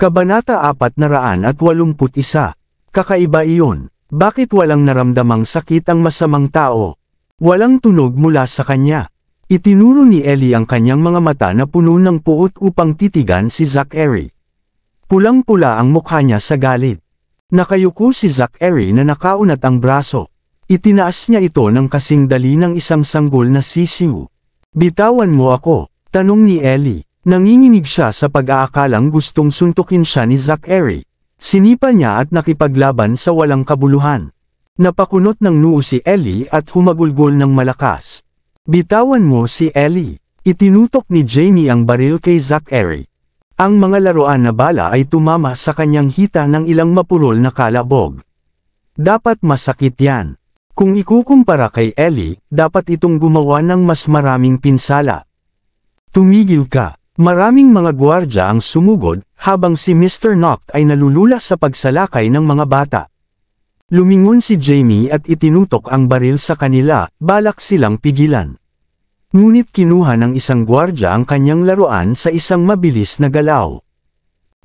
Kabanata 481. Kakaiba iyon. Bakit walang naramdamang sakit ang masamang tao? Walang tunog mula sa kanya. Itinuro ni Ellie ang kanyang mga mata na puno ng puot upang titigan si Zachary. Pulang-pula ang mukha niya sa galit. Nakayuko si Zachary na nakaunat ang braso. Itinaas niya ito ng kasing dali ng isang sanggol na sisiw. Bitawan mo ako, tanong ni Ellie. Nanginginig siya sa pag-aakalang gustong suntukin siya ni Zachary. Sinipa niya at nakipaglaban sa walang kabuluhan. Napakunot ng noo si Ellie at humagulgol ng malakas. Bitawan mo si Ellie. Itinutok ni Jamie ang baril kay Zachary. Ang mga laruan na bala ay tumama sa kanyang hita ng ilang mapurol na kalabog. Dapat masakit yan. Kung ikukumpara kay Ellie, dapat itong gumawa ng mas maraming pinsala. Tumigil ka. Maraming mga gwardya ang sumugod, habang si Mr. Noct ay nalulula sa pagsalakay ng mga bata. Lumingon si Jamie at itinutok ang baril sa kanila, balak silang pigilan. Ngunit kinuha ng isang gwardya ang kanyang laruan sa isang mabilis na galaw.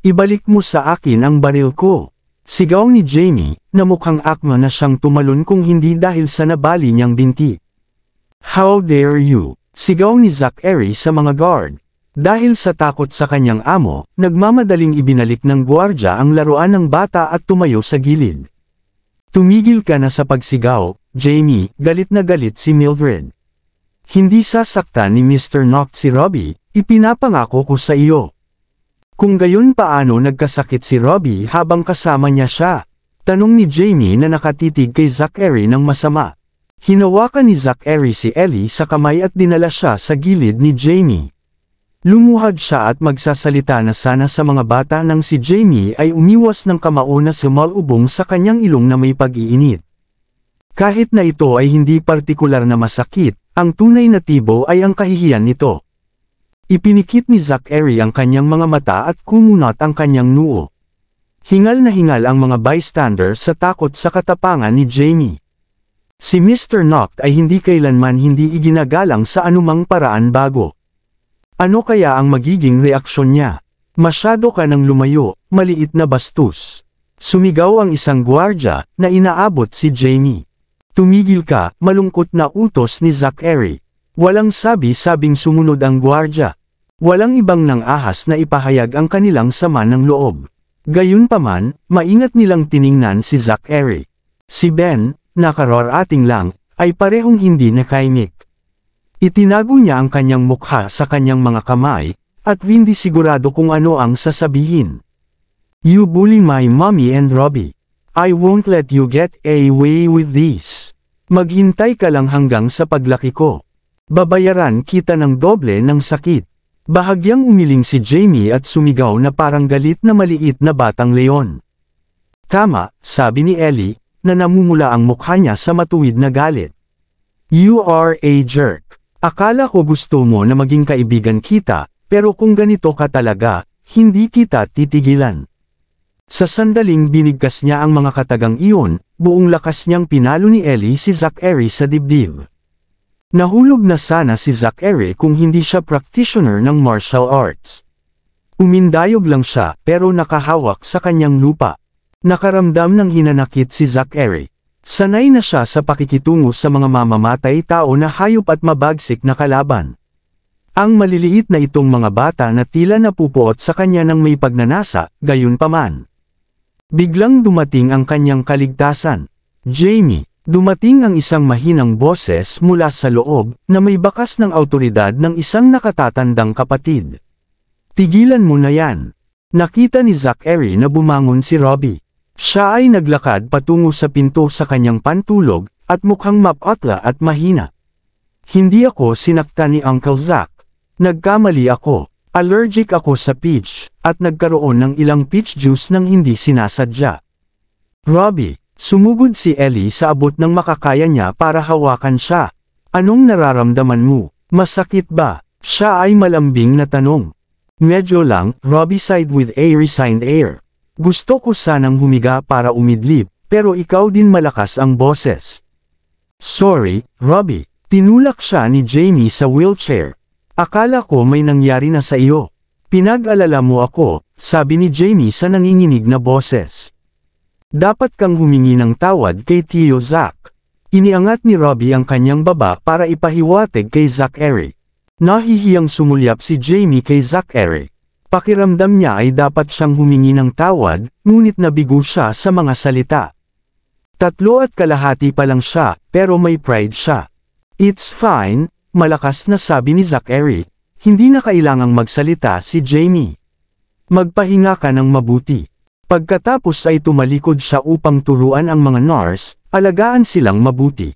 Ibalik mo sa akin ang baril ko. Sigaw ni Jamie, na mukhang akma na siyang tumalon kung hindi dahil sa nabali niyang binti. How dare you? Sigaw ni Zachary sa mga guard. Dahil sa takot sa kanyang amo, nagmamadaling ibinalik ng gwardya ang laruan ng bata at tumayo sa gilid. Tumigil ka na sa pagsigaw, Jamie, galit na galit si Mildred. Hindi sasaktan ni Mr. Noct si Robbie, ipinapangako ko sa iyo. Kung gayon paano nagkasakit si Robbie habang kasama niya siya? Tanong ni Jamie na nakatitig kay Zachary ng masama. Hinawakan ni Zachary si Ellie sa kamay at dinala siya sa gilid ni Jamie. Lumuhad siya at magsasalita na sana sa mga bata nang si Jamie ay umiwas ng kamao na sumalubong sa kanyang ilong na may pag-iinit. Kahit na ito ay hindi partikular na masakit, ang tunay na tibo ay ang kahihiyan nito. Ipinikit ni Zachary ang kanyang mga mata at kumunat ang kanyang noo. Hingal na hingal ang mga bystander sa takot sa katapangan ni Jamie. Si Mr. Noct ay hindi kailanman hindi iginagalang sa anumang paraan bago. Ano kaya ang magiging reaksyon niya? Masyado ka nang lumayo, maliit na bastos. Sumigaw ang isang gwardya, na inaabot si Jamie. Tumigil ka, malungkot na utos ni Zachary. Walang sabi-sabing sumunod ang gwardya. Walang ibang nang ahas na ipahayag ang kanilang sama ng loob. Gayunpaman, maingat nilang tiningnan si Zachary. Si Ben, nakararating lang, ay parehong hindi nakaimik. Itinago niya ang kanyang mukha sa kanyang mga kamay, at hindi sigurado kung ano ang sasabihin. You bully my mommy and Robbie. I won't let you get away with this. Maghintay ka lang hanggang sa paglaki ko. Babayaran kita ng doble ng sakit. Bahagyang umiling si Jamie at sumigaw na parang galit na maliit na batang leon. Tama, sabi ni Ellie, na namumula ang mukha niya sa matuwid na galit. You are a jerk. Akala ko gusto mo na maging kaibigan kita, pero kung ganito ka talaga, hindi kita titigilan. Sa sandaling binigkas niya ang mga katagang iyon, buong lakas niyang pinalo ni Ellie si Zachary sa dibdib. Nahulog na sana si Zachary kung hindi siya practitioner ng martial arts. Umindayog lang siya pero nakahawak sa kanyang lupa. Nakaramdam ng hinanakit si Zachary. Sanay na siya sa pakikitungo sa mga mamamatay tao na hayop at mabagsik na kalaban. Ang maliliit na itong mga bata na tila napupuot sa kanya ng may pagnanasa, gayunpaman. Biglang dumating ang kanyang kaligtasan. Jamie, dumating ang isang mahinang boses mula sa loob, na may bakas ng awtoridad ng isang nakatatandang kapatid. Tigilan mo na yan. Nakita ni Zachary na bumangon si Robbie. Siya ay naglakad patungo sa pinto sa kanyang pantulog, at mukhang mapatla at mahina. Hindi ako sinaktan ni Uncle Zach. Nagkamali ako. Allergic ako sa peach, at nagkaroon ng ilang peach juice nang hindi sinasadya. Robbie, sumugod si Ellie sa abot ng makakaya niya para hawakan siya. Anong nararamdaman mo? Masakit ba? Siya ay malambing na tanong. Medyo lang, Robbie sighed with a resigned air. Gusto ko sanang humiga para umidlip, pero ikaw din malakas ang boses. Sorry, Robbie. Tinulak siya ni Jamie sa wheelchair. Akala ko may nangyari na sa iyo. Pinag-alala mo ako, sabi ni Jamie sa nanginginig na boses. Dapat kang humingi ng tawad kay Tio Zack. Iniangat ni Robbie ang kanyang baba para ipahiwatig kay Zachary. Nahihiyang sumulyap si Jamie kay Zachary. Pakiramdam niya ay dapat siyang humingi ng tawad, ngunit nabigo siya sa mga salita. 3.5 pa lang siya, pero may pride siya. It's fine, malakas na sabi ni Zachary. Hindi na kailangang magsalita si Jamie. Magpahinga ka ng mabuti. Pagkatapos ay tumalikod siya upang turuan ang mga nurse, alagaan silang mabuti.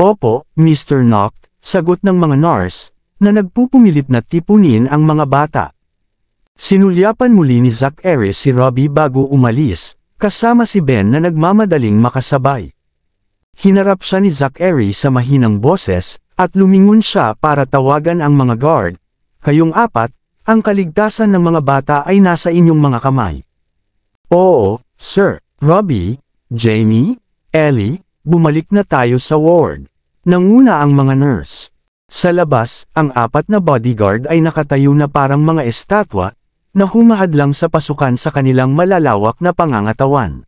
Opo, Mr. Noct, sagot ng mga nurse, na nagpupumilit na tipunin ang mga bata. Sinulyapan muli ni Zachary si Robbie bago umalis, kasama si Ben na nagmamadaling makasabay. Hinarap siya ni Zachary sa mahinang boses, at lumingon siya para tawagan ang mga guard. Kayong apat, ang kaligtasan ng mga bata ay nasa inyong mga kamay. Oo, sir. Robbie, Jamie, Ellie, bumalik na tayo sa ward. Nanguna ang mga nurse. Sa labas, ang 4 na bodyguard ay nakatayo na parang mga estatwa, na humahad lang sa pasukan sa kanilang malalawak na pangangatawan.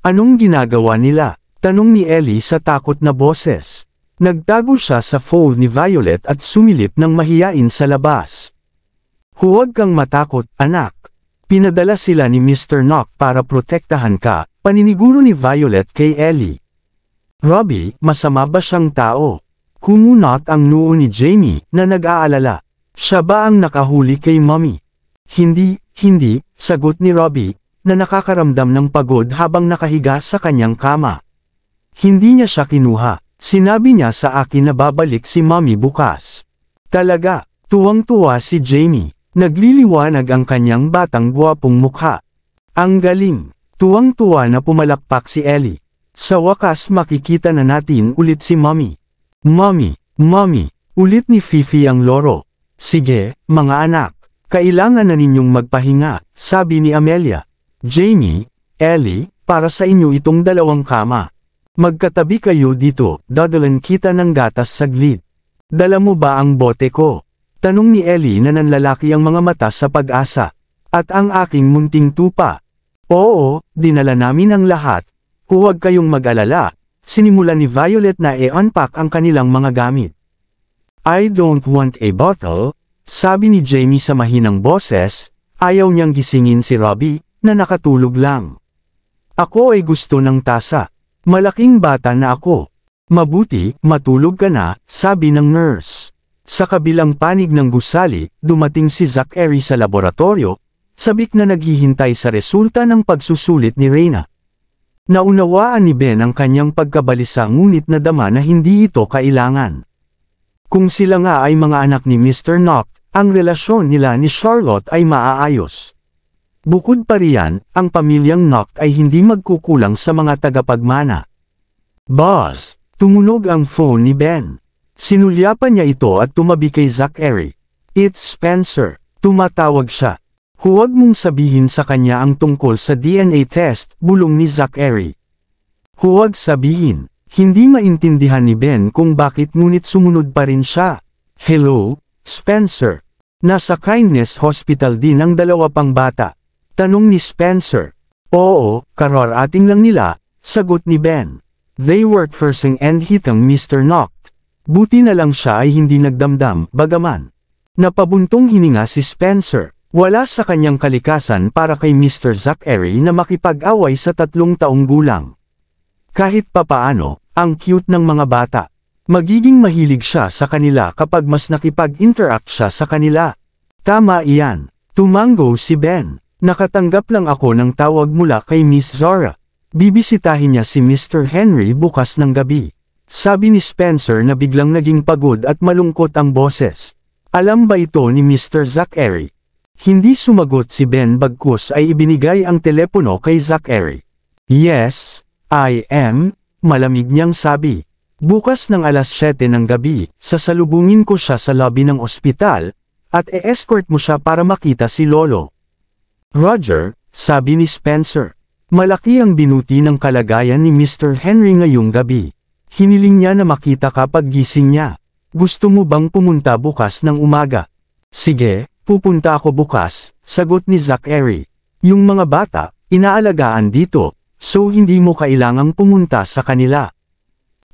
Anong ginagawa nila? Tanong ni Ellie sa takot na boses. Nagtago siya sa fold ni Violet at sumilip ng mahiyain sa labas. Huwag kang matakot, anak. Pinadala sila ni Mr. Noct para protektahan ka, paniniguro ni Violet kay Ellie. Robbie, masama ba siyang tao? Kumunot ang noo ni Jamie, na nag-aalala. Siya ba ang nakahuli kay Mommy? Hindi, sagot ni Robbie, na nakakaramdam ng pagod habang nakahiga sa kanyang kama. Hindi niya siya kinuha. Sinabi niya sa akin na babalik si Mommy bukas. Talaga, tuwang-tuwa si Jamie. Nagliliwanag ang kanyang batang guwapong mukha. Ang galing. Tuwang-tuwa na pumalakpak si Ellie. Sa wakas makikita na natin ulit si Mommy. Mommy, ulit ni Fifi ang loro. Sige, mga anak. Kailangan na ninyong magpahinga, sabi ni Amelia. Jamie, Ellie, para sa inyo itong 2 kama. Magkatabi kayo dito, dadalan kita ng gatas saglit. Dala mo ba ang bote ko? Tanong ni Ellie na nanlalaki ang mga mata sa pag-asa. At ang aking munting tupa. Oo, dinala namin ang lahat. Huwag kayong mag-alala. Sinimulan ni Violet na i-unpack ang kanilang mga gamit. I don't want a bottle, sabi ni Jamie sa mahinang boses. Ayaw niyang gisingin si Robbie, na nakatulog lang. Ako ay gusto ng tasa. Malaking bata na ako. Mabuti, matulog ka na, sabi ng nurse. Sa kabilang panig ng gusali, dumating si Zachary sa laboratorio, sabik na naghihintay sa resulta ng pagsusulit ni Reyna. Naunawaan ni Ben ang kanyang pagkabalisa ngunit nadama na hindi ito kailangan. Kung sila nga ay mga anak ni Mr. Noct, ang relasyon nila ni Charlotte ay maaayos. Bukod pa riyan, ang pamilyang Noct ay hindi magkukulang sa mga tagapagmana. Boss, tumunog ang phone ni Ben. Sinulyapan niya ito at tumabi kay Zachary. It's Spencer. Tumatawag siya. Huwag mong sabihin sa kanya ang tungkol sa DNA test, bulong ni Zachary. Huwag sabihin. Hindi maintindihan ni Ben kung bakit ngunit sumunod pa rin siya. Hello, Spencer. Nasa Kindness Hospital din ang 2 pang bata. Tanong ni Spencer. Oo, kararating lang nila, sagot ni Ben. They were cursing and hitting Mr. Noct. Buti na lang siya ay hindi nagdamdam, bagaman. Napabuntong hininga si Spencer. Wala sa kanyang kalikasan para kay Mr. Zachary na makipag-away sa 3 taong gulang. Kahit papaano, ang cute ng mga bata. Magiging mahilig siya sa kanila kapag mas nakipag-interact siya sa kanila. Tama iyan. Tumango si Ben. Nakatanggap lang ako ng tawag mula kay Miss Zora. Bibisitahin niya si Mr. Henry bukas ng gabi. Sabi ni Spencer na biglang naging pagod at malungkot ang boses. Alam ba ito ni Mr. Zachary? Hindi sumagot si Ben bagkus ay ibinigay ang telepono kay Zachary. Yes, I am, malamig niyang sabi. Bukas ng 7:00 ng gabi, sasalubungin ko siya sa lobby ng ospital, at e-escort mo siya para makita si Lolo. Roger, sabi ni Spencer. Malaki ang binuti ng kalagayan ni Mr. Henry ngayong gabi. Hiniling niya na makita ka pag gising niya. Gusto mo bang pumunta bukas ng umaga? Sige, Pupunta ako bukas, sagot ni Zachary. Yung mga bata, inaalagaan dito, so hindi mo kailangang pumunta sa kanila.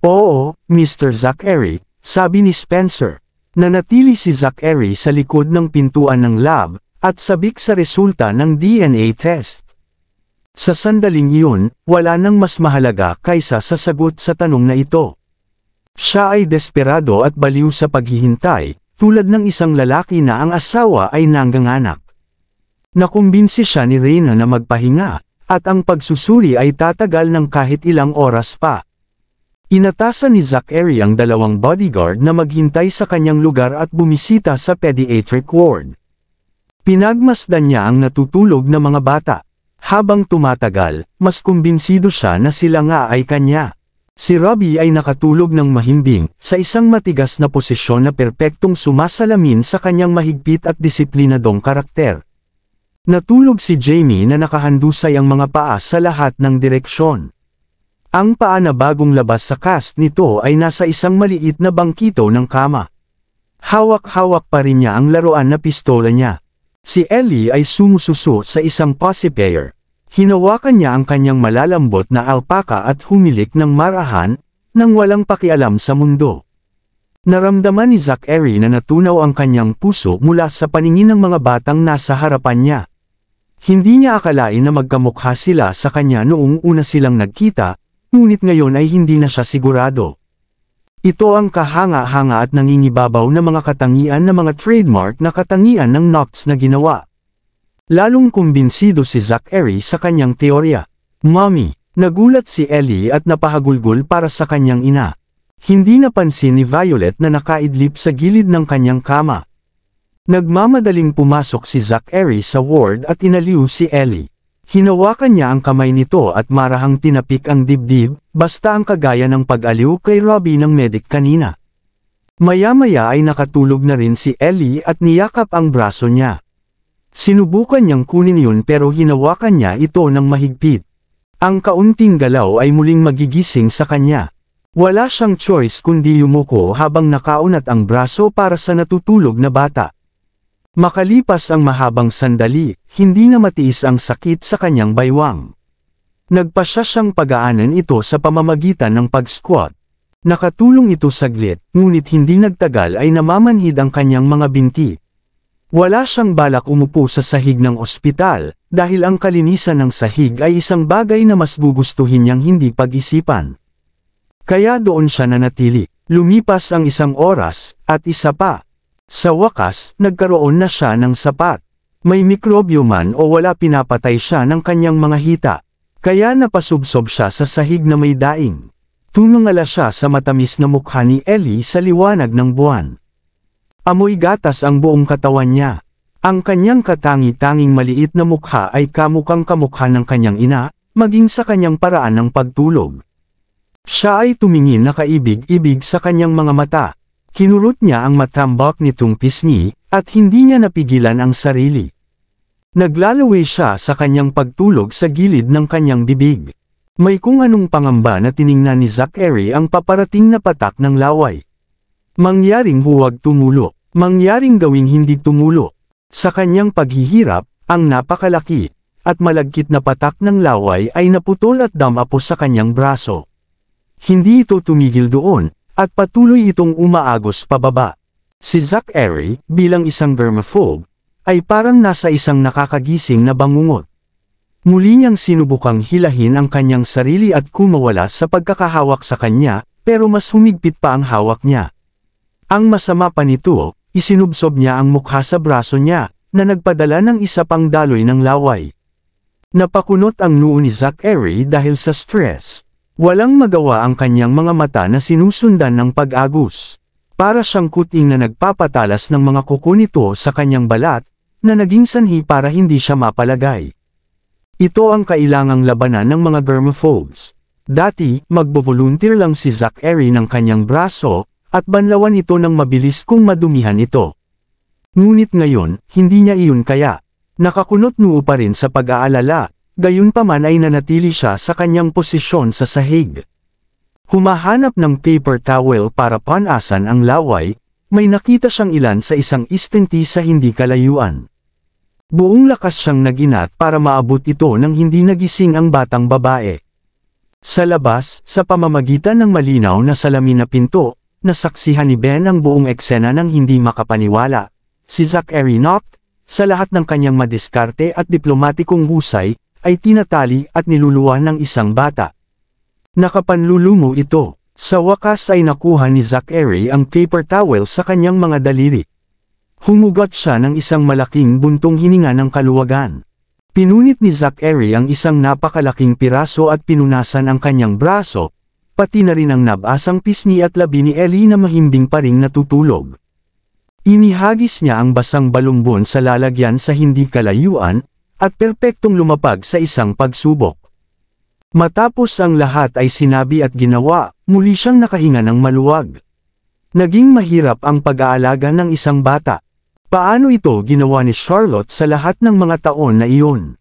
Oo, Mr. Zachary, sabi ni Spencer. Nanatili si Zachary sa likod ng pintuan ng lab, at sabik sa resulta ng DNA test. Sa sandaling iyon, wala nang mas mahalaga kaysa sa sagot sa tanong na ito. Siya ay desperado at baliw sa paghihintay, tulad ng isang lalaki na ang asawa ay nangganganak. Nakumbinsi siya ni Reyna na magpahinga, at ang pagsusuri ay tatagal ng kahit ilang oras pa. Inatasan ni Zachary ang 2 bodyguard na maghintay sa kanyang lugar at bumisita sa pediatric ward. Pinagmasdan niya ang natutulog na mga bata. Habang tumatagal, mas kumbinsido siya na sila nga ay kanya. Si Robbie ay nakatulog ng mahimbing, sa isang matigas na posisyon na perpektong sumasalamin sa kanyang mahigpit at disiplinadong karakter. Natulog si Jamie na nakahandusay ang mga paa sa lahat ng direksyon. Ang paa na bagong labas sa cast nito ay nasa isang maliit na bangkito ng kama. Hawak-hawak pa rin niya ang laruan na pistola niya. Si Ellie ay sumususo sa isang pacifier. Hinawakan niya ang kanyang malalambot na alpaka at humilik ng marahan, nang walang pakialam sa mundo. Naramdaman ni Zachary na natunaw ang kanyang puso mula sa paningin ng mga batang nasa harapan niya. Hindi niya akalain na magkamukha sila sa kanya noong una silang nagkita, ngunit ngayon ay hindi na siya sigurado. Ito ang kahanga-hanga at nangingibabaw na mga katangian na mga trademark na katangian ng Knox na ginawa. Lalong kumbinsido si Zachary sa kanyang teorya. Mommy, nagulat si Ellie at napahagulgol para sa kanyang ina. Hindi napansin ni Violet na nakaidlip sa gilid ng kanyang kama. Nagmamadaling pumasok si Zachary sa ward at inaliw si Ellie. Hinawakan niya ang kamay nito at marahang tinapik ang dibdib, basta ang kagaya ng pag-aliw kay Robbie ng medic kanina. Maya-maya ay nakatulog na rin si Ellie at niyakap ang braso niya. Sinubukan niyang kunin yun pero hinawakan niya ito ng mahigpit. Ang kaunting galaw ay muling magigising sa kanya. Wala siyang choice kundi yumuko habang nakaunat ang braso para sa natutulog na bata. Makalipas ang mahabang sandali, hindi na matiis ang sakit sa kanyang baywang. Nagpasya siyang pagaanan ito sa pamamagitan ng pag-squat. Nakatulong ito saglit, ngunit hindi nagtagal ay namamanhid ang kanyang mga binti. Wala siyang balak umupo sa sahig ng ospital, dahil ang kalinisan ng sahig ay isang bagay na mas gugustuhin niyang hindi pag-isipan. Kaya doon siya nanatili. Lumipas ang 1 oras, at isa pa. Sa wakas, nagkaroon na siya ng sapat. May mikrobyo man o wala, pinapatay siya ng kanyang mga hita. Kaya napasubsob siya sa sahig na may daing. Tumangala siya sa matamis na mukha ni Ellie sa liwanag ng buwan. Amoy gatas ang buong katawan niya. Ang kanyang katangi-tanging maliit na mukha ay kamukhang kamukha ng kanyang ina, maging sa kanyang paraan ng pagtulog. Siya ay tumingin na kaibig-ibig sa kanyang mga mata. Kinurot niya ang matambak nitong pisngi, at hindi niya napigilan ang sarili. Naglalaway siya sa kanyang pagtulog sa gilid ng kanyang bibig. May kung anong pangamba na tiningnan ni Zachary ang paparating na patak ng laway. Mangyaring huwag tumulo, mangyaring gawing hindi tumulo. Sa kanyang paghihirap, ang napakalaki, at malagkit na patak ng laway ay naputol at damapo sa kanyang braso. Hindi ito tumigil doon, at patuloy itong umaagos pababa. Si Zachary, bilang isang germaphobe, ay parang nasa isang nakakagising na bangungot. Muli niyang sinubukang hilahin ang kanyang sarili at kumawala sa pagkakahawak sa kanya, pero mas humigpit pa ang hawak niya. Ang masama pa nito, isinubsob niya ang mukha sa braso niya, na nagpadala ng isa pang daloy ng laway. Napakunot ang noo ni Zachary dahil sa stress. Walang magawa ang kanyang mga mata na sinusundan ng pag-agos. Para siyang kuting na nagpapatalas ng mga kuko nito sa kanyang balat, na naging sanhi para hindi siya mapalagay. Ito ang kailangang labanan ng mga germaphobes. Dati, magbo-volunteer lang si Zachary ng kanyang braso, at banlawan ito ng mabilis kung madumihan ito. Ngunit ngayon, hindi niya iyon kaya. Nakakunot noo pa rin sa pag-aalala, gayunpaman ay nanatili siya sa kanyang posisyon sa sahig. Humahanap ng paper towel para panasan ang laway, may nakita siyang ilan sa isang istente sa hindi kalayuan. Buong lakas siyang naginat para maabot ito nang hindi nagising ang batang babae. Sa labas, sa pamamagitan ng malinaw na salamin na pinto, nasaksihan ni Ben ang buong eksena ng hindi makapaniwala. Si Zachary Noct, sa lahat ng kanyang madiskarte at diplomatikong husay, ay tinatali at niluluwan ng isang bata. Nakapanlulumo ito. Sa wakas ay nakuha ni Zachary ang paper towel sa kanyang mga daliri. Humugot siya ng isang malaking buntong hininga ng kaluwagan. Pinunit ni Zachary ang isang napakalaking piraso at pinunasan ang kanyang braso, pati na rin ang nabasang pisngi at labi ni Ellie na mahimbing pa ring natutulog. Inihagis niya ang basang balumbon sa lalagyan sa hindi kalayuan, at perpektong lumapag sa isang pagsubok. Matapos ang lahat ay sinabi at ginawa, muli siyang nakahinga ng maluwag. Naging mahirap ang pag-aalaga ng isang bata. Paano ito ginawa ni Charlotte sa lahat ng mga taon na iyon?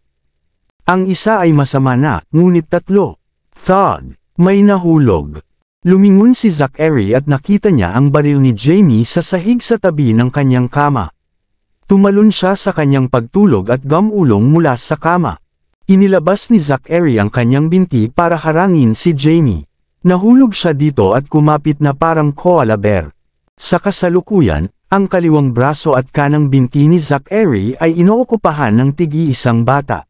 Ang isa ay masama na, ngunit tatlo. Thud, may nahulog. Lumingon si Zachary at nakita niya ang baril ni Jamie sa sahig sa tabi ng kanyang kama. Tumalon siya sa kanyang pagtulog at gamulong mula sa kama. Inilabas ni Zachary ang kanyang binti para harangin si Jamie. Nahulog siya dito at kumapit na parang koala bear. Sa kasalukuyan, ang kaliwang braso at kanang binti ni Zachary ay inookupahan ng tig-iisang bata.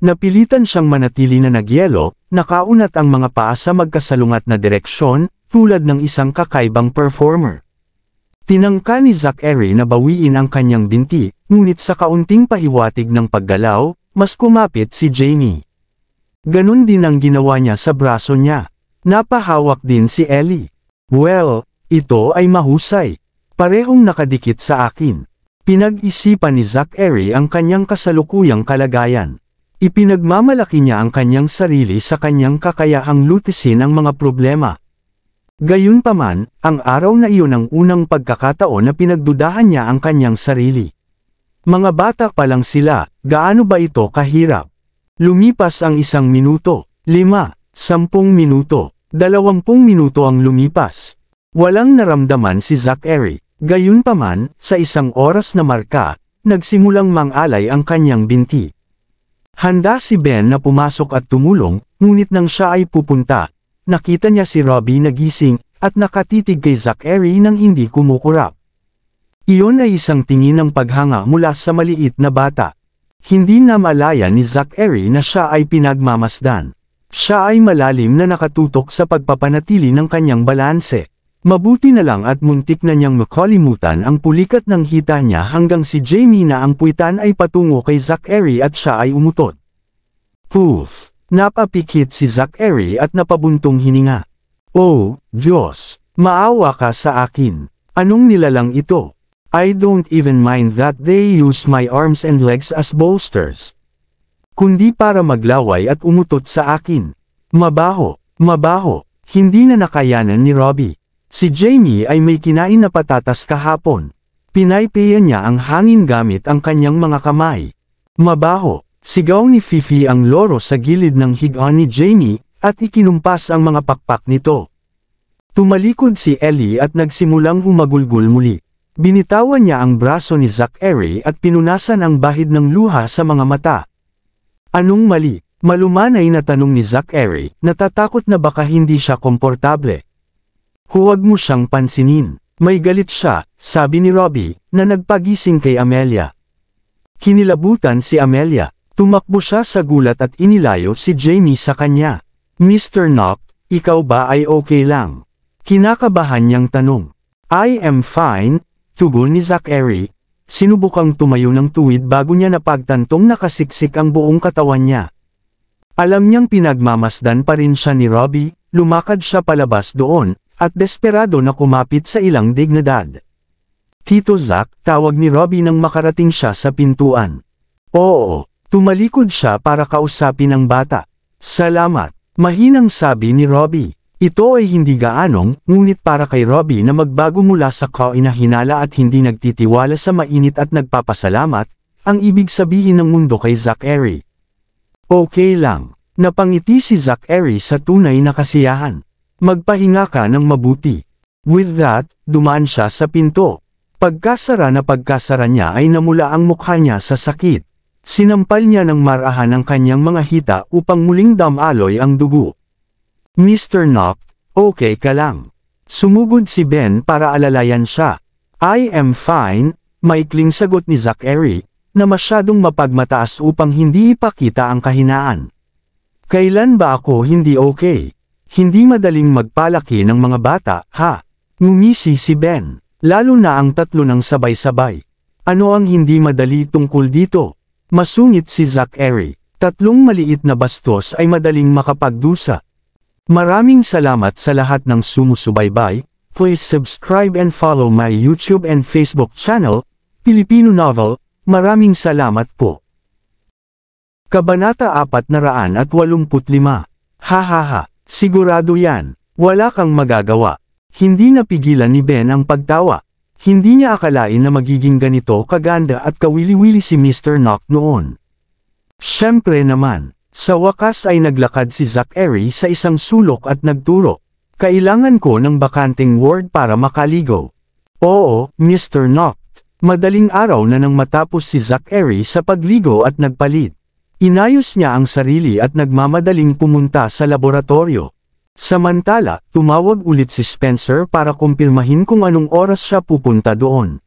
Napilitan siyang manatili na nagyelo, nakaunat ang mga paa sa magkasalungat na direksyon, tulad ng isang kakaibang performer. Tinangka ni Zachary na bawiin ang kanyang binti, ngunit sa kaunting pahiwatig ng paggalaw, mas kumapit si Jamie. Ganon din ang ginawa niya sa braso niya. Napahawak din si Ellie. Well, ito ay mahusay. Parehong nakadikit sa akin. Pinag-isipan ni Zachary ang kanyang kasalukuyang kalagayan. Ipinagmamalaki niya ang kanyang sarili sa kanyang kakayahang lutisin ang mga problema. Gayunpaman, ang araw na iyon ang unang pagkakataon na pinagdudahan niya ang kanyang sarili. Mga bata pa lang sila, gaano ba ito kahirap? Lumipas ang 1 minuto, 5, 10 minuto, 20 minuto ang lumipas. Walang naramdaman si Zachary. Gayunpaman, sa 1 oras na marka, nagsimulang mangalay ang kanyang binti. Handa si Ben na pumasok at tumulong, ngunit nang siya ay pupunta, nakita niya si Robbie nagising, at nakatitig kay Zachary nang hindi kumukurap. Iyon ay isang tingin ng paghanga mula sa maliit na bata. Hindi na malaya ni Zachary na siya ay pinagmamasdan. Siya ay malalim na nakatutok sa pagpapanatili ng kanyang balanse. Mabuti na lang at muntik na niyang makalimutan ang pulikat ng hita niya hanggang si Jamie na ang puwitan ay patungo kay Zachary at siya ay umutot. Poof! Napapikit si Zachary at napabuntong hininga. Oh, Diyos! Maawa ka sa akin. Anong nilalang ito? I don't even mind that they use my arms and legs as bolsters. Kundi para maglaway at umutot sa akin. Mabaho, mabaho, hindi na nakayanan ni Robbie. Si Jamie ay may kinain na patatas kahapon. Pinaypayan niya ang hangin gamit ang kanyang mga kamay. Mabaho, sigaw ni Fifi ang loro sa gilid ng higaan ni Jamie, at ikinumpas ang mga pakpak nito. Tumalikod si Ellie at nagsimulang humagulgul muli. Binitawan niya ang braso ni Zachary at pinunasan ang bahid ng luha sa mga mata. Anong mali? Malumanay na tanong ni Zachary, natatakot na baka hindi siya komportable. Huwag mo siyang pansinin. May galit siya, sabi ni Robbie, na nagpagising kay Amelia. Kinilabutan si Amelia. Tumakbo siya sa gulat at inilayo si Jamie sa kanya. Mr. Noct, ikaw ba ay okay lang? Kinakabahan niyang tanong. I am fine, tugon ni Zachary. Sinubukang tumayo ng tuwid bago niya napagtantong nakasiksik ang buong katawan niya. Alam niyang pinagmamasdan pa rin siya ni Robbie, lumakad siya palabas doon, at desperado na kumapit sa ilang dignidad. Tito Zach, tawag ni Robbie nang makarating siya sa pintuan. Oo, tumalikod siya para kausapin ang bata. Salamat, mahinang sabi ni Robbie. Ito ay hindi gaanong, ngunit para kay Robbie na magbago mula sa kainahinala at hindi nagtitiwala sa mainit at nagpapasalamat, ang ibig sabihin ng mundo kay Zachary. Okay lang, napangiti si Zachary sa tunay na kasiyahan. Magpahinga ka ng mabuti. With that, dumaan siya sa pinto. Pagkasara niya ay namula ang mukha niya sa sakit. Sinampal niya ng marahan ang kanyang mga hita upang muling damaloy ang dugo. Mr. Knock, okay ka lang. Sumugod si Ben para alalayan siya. I am fine, maikling sagot ni Zachary, na masyadong mapagmataas upang hindi ipakita ang kahinaan. Kailan ba ako hindi okay? Hindi madaling magpalaki ng mga bata, ha? Ngumisi si Ben, lalo na ang tatlo ng sabay-sabay. Ano ang hindi madali tungkol dito? Masungit si Zachary. 3 maliit na bastos ay madaling makapagdusa. Maraming salamat sa lahat ng sumusubaybay. Please subscribe and follow my YouTube and Facebook channel, Filipino Novel. Maraming salamat po. Kabanata 485. Hahaha, sigurado yan. Wala kang magagawa. Hindi napigilan ni Ben ang pagtawa. Hindi niya akalain na magiging ganito kaganda at kawili-wili si Mr. Knock noon. Siyempre naman, sa wakas ay naglakad si Zachary sa isang sulok at nagturo. Kailangan ko ng bakanteng ward para makaligo. Oo, Mr. Knock. Madaling araw na nang matapos si Zachary sa pagligo at nagpalit. Inayos niya ang sarili at nagmamadaling pumunta sa laboratorio. Samantala, tumawag ulit si Spencer para kumpirmahin kung anong oras siya pupunta doon.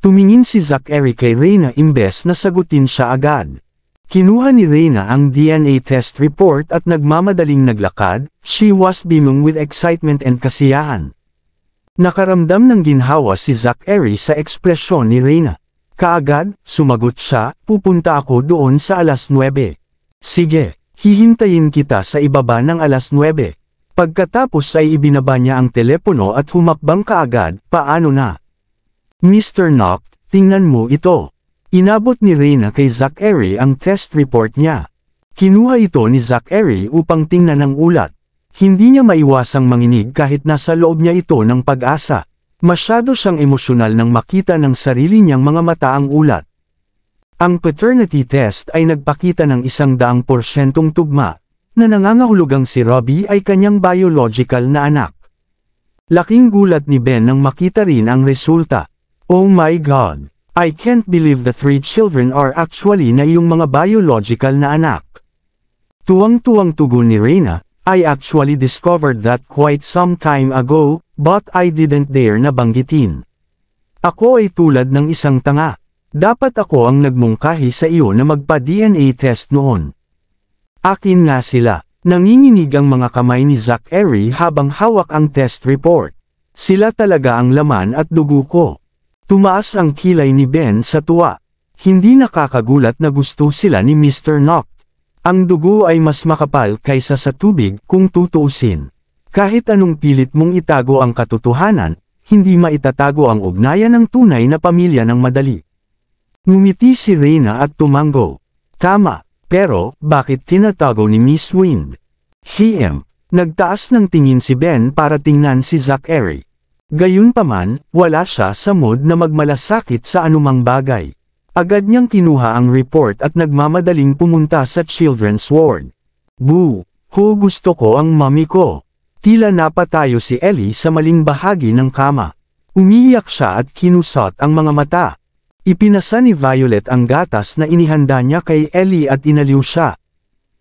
Tumingin si Zachary kay Reyna imbes na sagutin siya agad. Kinuha ni Reyna ang DNA test report at nagmamadaling naglakad. She was beaming with excitement and kasiyahan. Nakaramdam ng ginhawa si Zachary sa ekspresyon ni Reyna. Kaagad, sumagot siya, pupunta ako doon sa 9:00. Sige, hihintayin kita sa ibaba ng 9:00. Pagkatapos ay ibinaba niya ang telepono at humakbang kaagad, paano na? Mr. Knock, tingnan mo ito. Inabot ni Reyna kay Zachary ang test report niya. Kinuha ito ni Zachary upang tingnan ang ulat. Hindi niya maiwasang manginig kahit nasa loob niya ito ng pag-asa. Masyado siyang emosyonal nang makita ng sarili niyang mga mata ang ulat. Ang paternity test ay nagpakita ng 100% tugma, na nangangahulugang si Robbie ay kanyang biological na anak. Laking gulat ni Ben nang makita rin ang resulta. Oh my God! I can't believe the 3 children are actually na iyong mga biological na anak. Tuwang-tuwang tugon ni Reyna, I actually discovered that quite some time ago, but I didn't dare na banggitin. Ako ay tulad ng isang tanga. Dapat ako ang nagmungkahi sa iyo na magpa-DNA test noon. Akin nga sila. Nanginginig ang mga kamay ni Zachary habang hawak ang test report. Sila talaga ang laman at dugo ko. Tumaas ang kilay ni Ben sa tuwa. Hindi nakakagulat na gusto sila ni Mr. Knock. Ang dugo ay mas makapal kaysa sa tubig kung tutuusin. Kahit anong pilit mong itago ang katotohanan, hindi maitatago ang ugnayan ng tunay na pamilya ng madali. Ngumiti si Reyna at tumango. Tama, pero bakit tinatago ni Miss Wind? Nagtaas ng tingin si Ben para tingnan si Zachary. Gayunpaman, wala siya sa mood na magmalasakit sa anumang bagay. Agad niyang kinuha ang report at nagmamadaling pumunta sa children's ward. Boo! Gusto ko ang mami ko. Tila napatayo si Ellie sa maling bahagi ng kama. Umiiyak siya at kinusot ang mga mata. Ipinasa ni Violet ang gatas na inihanda niya kay Ellie at inaliw siya.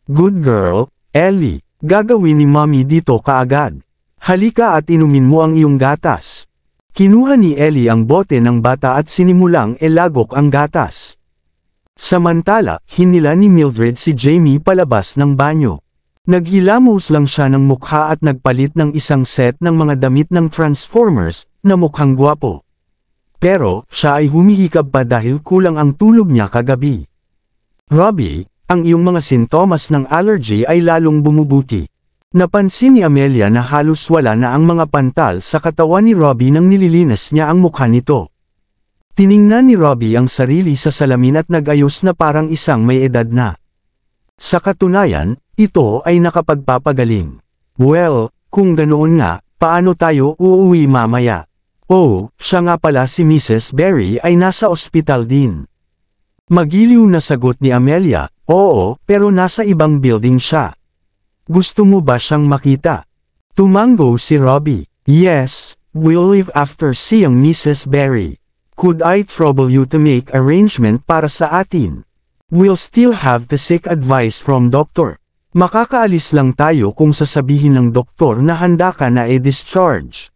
Good girl, Ellie. Gagawin ni mami dito kaagad. Halika at inumin mo ang iyong gatas. Kinuha ni Ellie ang bote ng bata at sinimulang ilagok ang gatas. Samantala, hinila ni Mildred si Jamie palabas ng banyo. Naghilamos lang siya ng mukha at nagpalit ng isang set ng mga damit ng Transformers, na mukhang gwapo. Pero, siya ay humihikab pa dahil kulang ang tulog niya kagabi. Robbie, ang iyong mga sintomas ng allergy ay lalong bumubuti. Napansin ni Amelia na halos wala na ang mga pantal sa katawan ni Robbie nang nililinas niya ang mukha nito. Tiningnan ni Robbie ang sarili sa salamin at nag-ayos na parang isang may edad na. Sa katunayan, ito ay nakapagpapagaling. Well, kung ganoon nga, paano tayo uuwi mamaya? Oh, siya nga pala si Mrs. Berry ay nasa ospital din. Magiliw na sagot ni Amelia, oo, pero nasa ibang building siya. Gusto mo ba siyang makita? Tumango si Robbie. Yes, We'll leave after seeing Mrs. Berry. Could I trouble you to make arrangement para sa atin? We'll still have to seek advice from doctor. Makakaalis lang tayo kung sasabihin ng doktor na handa ka na i-discharge.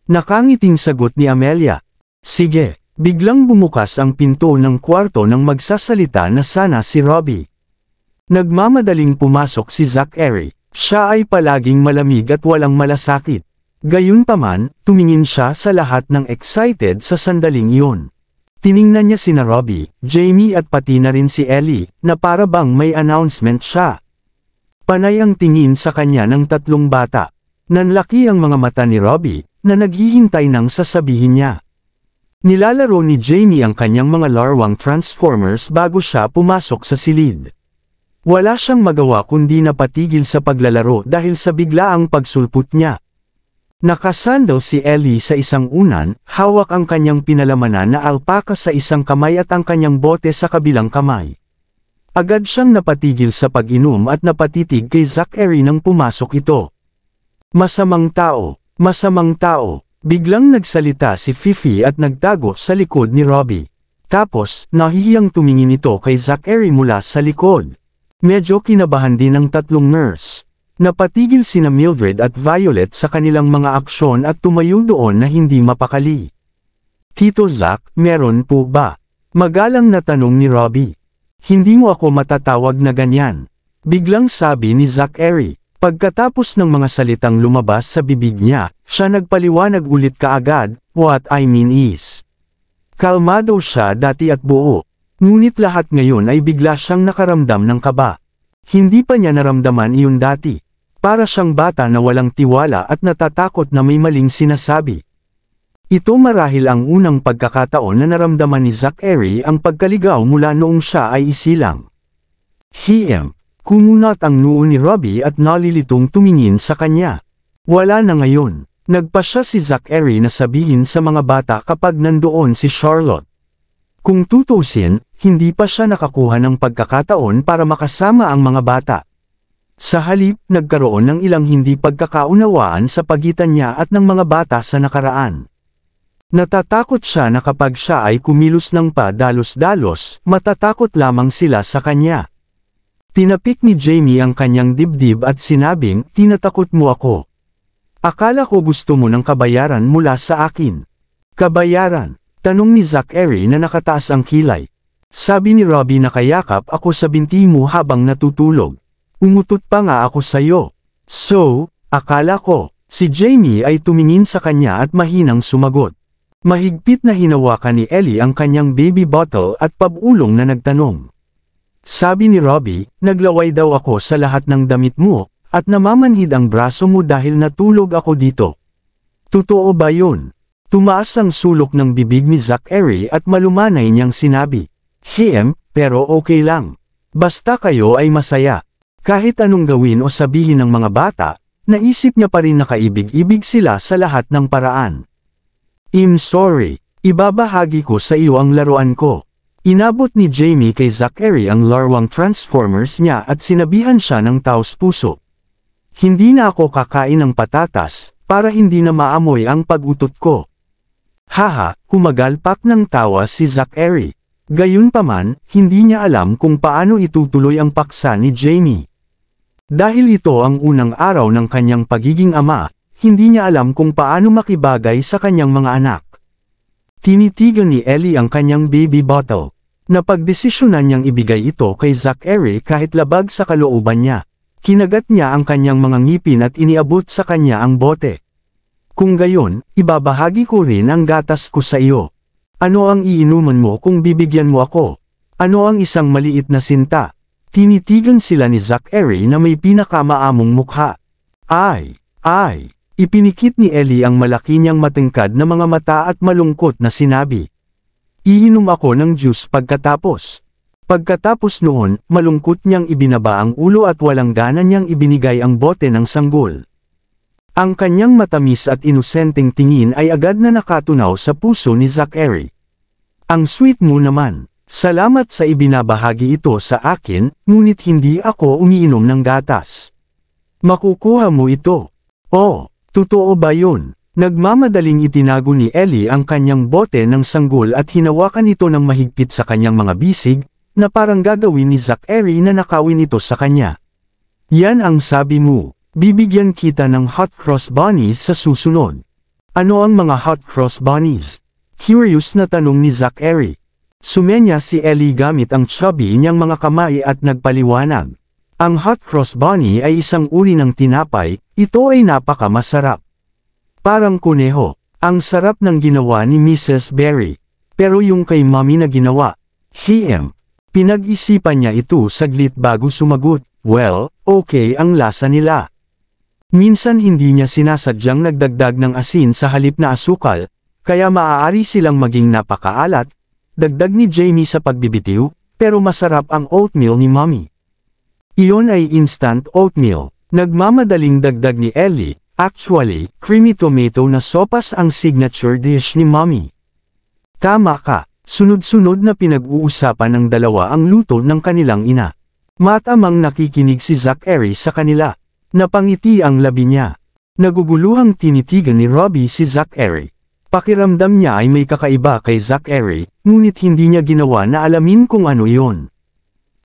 Nakangiting sagot ni Amelia. Sige. Biglang bumukas ang pinto ng kwarto nang magsasalita na sana si Robbie. Nagmamadaling pumasok si Zachary. Siya ay palaging malamig at walang malasakit. Gayunpaman, tumingin siya sa lahat ng excited sa sandaling iyon. Tiningnan niya sina Robbie, Jamie at pati na rin si Ellie, na para bang may announcement siya. Panay ang tingin sa kanya ng tatlong bata. Nanlaki ang mga mata ni Robbie, na naghihintay ng sasabihin niya. Nilalaro ni Jamie ang kanyang mga larwang Transformers bago siya pumasok sa silid. Wala siyang magawa kundi napatigil sa paglalaro dahil sa biglaang pagsulput niya. Nakasandal si Ellie sa isang unan, hawak ang kanyang pinalamanan na alpaka sa isang kamay at ang kanyang bote sa kabilang kamay. Agad siyang napatigil sa pag-inom at napatitig kay Zachary nang pumasok ito. Masamang tao, masamang tao. Biglang nagsalita si Fifi at nagtago sa likod ni Robbie. Tapos, nahihiyang tumingin ito kay Zachary mula sa likod. Medyo kinabahan din ang tatlong nurse. Napatigil sina Mildred at Violet sa kanilang mga aksyon at tumayo doon na hindi mapakali. Tito Zach, meron po ba? Magalang na tanong ni Robbie. Hindi mo ako matatawag na ganyan. Biglang sabi ni Zachary. Pagkatapos ng mga salitang lumabas sa bibig niya, siya nagpaliwanag ulit kaagad, what I mean is. Kalmado siya dati at buo. Ngunit lahat ngayon ay bigla siyang nakaramdam ng kaba. Hindi pa niya naramdaman iyon dati. Para siyang bata na walang tiwala at natatakot na may maling sinasabi. Ito marahil ang unang pagkakataon na naramdaman ni Zachary ang pagkaligaw mula noong siya ay isilang. Kumunat ang noo ni Robbie at nalilitong tumingin sa kanya. Wala na ngayon. Nagpa siya si Zachary na sabihin sa mga bata kapag nandoon si Charlotte. Kung tutusin, hindi pa siya nakakuha ng pagkakataon para makasama ang mga bata. Sa halip, nagkaroon ng ilang hindi pagkakaunawaan sa pagitan niya at ng mga bata sa nakaraan. Natatakot siya na kapag siya ay kumilos ng padalos-dalos, matatakot lamang sila sa kanya. Tinapik ni Jamie ang kanyang dibdib at sinabing, tinatakot mo ako. Akala ko gusto mo ng kabayaran mula sa akin. Kabayaran? Tanong ni Zachary na nakataas ang kilay. Sabi ni Robbie na kayakap ako sa binti mo habang natutulog. Umutot pa nga ako sayo. So, akala ko, si Jamie ay tumingin sa kanya at mahinang sumagot. Mahigpit na hinawakan ni Ellie ang kanyang baby bottle at pabulong na nagtanong. Sabi ni Robbie, naglaway daw ako sa lahat ng damit mo, at namamanhid ang braso mo dahil natulog ako dito. Totoo ba yun? Tumaas ang sulok ng bibig ni Zachary at malumanay niyang sinabi. Pero okay lang. Basta kayo ay masaya. Kahit anong gawin o sabihin ng mga bata, naisip niya pa rin na kaibig-ibig sila sa lahat ng paraan. I'm sorry, ibabahagi ko sa iyo ang laruan ko. Inabot ni Jamie kay Zachary ang larwang Transformers niya at sinabihan siya ng taos-puso. Hindi na ako kakain ng patatas, para hindi na maamoy ang pag-utot ko. Haha, kumagalpak ng tawa si Zachary. Gayunpaman, hindi niya alam kung paano itutuloy ang paksa ni Jamie. Dahil ito ang unang araw ng kanyang pagiging ama, hindi niya alam kung paano makibagay sa kanyang mga anak. Tinitigan ni Ellie ang kanyang baby bottle. Napagdesisyonan niyang ibigay ito kay Zachary kahit labag sa kalooban niya. Kinagat niya ang kanyang mga ngipin at iniabot sa kanya ang bote. Kung gayon, ibabahagi ko rin ang gatas ko sa iyo. Ano ang iinuman mo kung bibigyan mo ako? Ano ang isang maliit na sinta? Tinitigan sila ni Zachary na may pinakamaamong mukha. Ay! Ipinikit ni Ellie ang malaki niyang matangkad na mga mata at malungkot na sinabi. Iinom ako ng juice pagkatapos. Pagkatapos noon, malungkot niyang ibinaba ang ulo at walang gana niyang ibinigay ang bote ng sanggol. Ang kanyang matamis at inosenteng tingin ay agad na nakatunaw sa puso ni Zachary. Ang sweet mo naman. Salamat sa ibinabahagi ito sa akin, ngunit hindi ako umiinom ng gatas. Makukuha mo ito. Oh, totoo ba yun? Nagmamadaling itinago ni Ellie ang kanyang bote ng sanggol at hinawakan ito ng mahigpit sa kanyang mga bisig, na parang gagawin ni Zachary na nakawin ito sa kanya. Yan ang sabi mo, bibigyan kita ng hot cross bunnies sa susunod. Ano ang mga hot cross bunnies? Curious na tanong ni Zachary. Sumenya si Ellie gamit ang chubby niyang mga kamay at nagpaliwanag. Ang hot cross bunny ay isang uri ng tinapay, ito ay napakamasarap. Parang kuneho, ang sarap ng ginawa ni Mrs. Berry. Pero yung kay Mommy na ginawa, pinag-isipan niya ito saglit bago sumagot, well, okay ang lasa nila. Minsan hindi niya sinasadyang nagdagdag ng asin sa halip na asukal, kaya maaari silang maging napakaalat, dagdag ni Jamie sa pagbibitiw, pero masarap ang oatmeal ni Mommy. Iyon ay instant oatmeal, nagmamadaling dagdag ni Ellie. Actually, creamy tomato na sopas ang signature dish ni Mommy. Tama ka, sunod-sunod na pinag-uusapan ng dalawa ang luto ng kanilang ina. Matamang nakikinig si Zachary sa kanila. Napangiti ang labi niya. Naguguluhang tinitigan ni Robbie si Zachary. Pakiramdam niya ay may kakaiba kay Zachary, ngunit hindi niya ginawa na alamin kung ano iyon.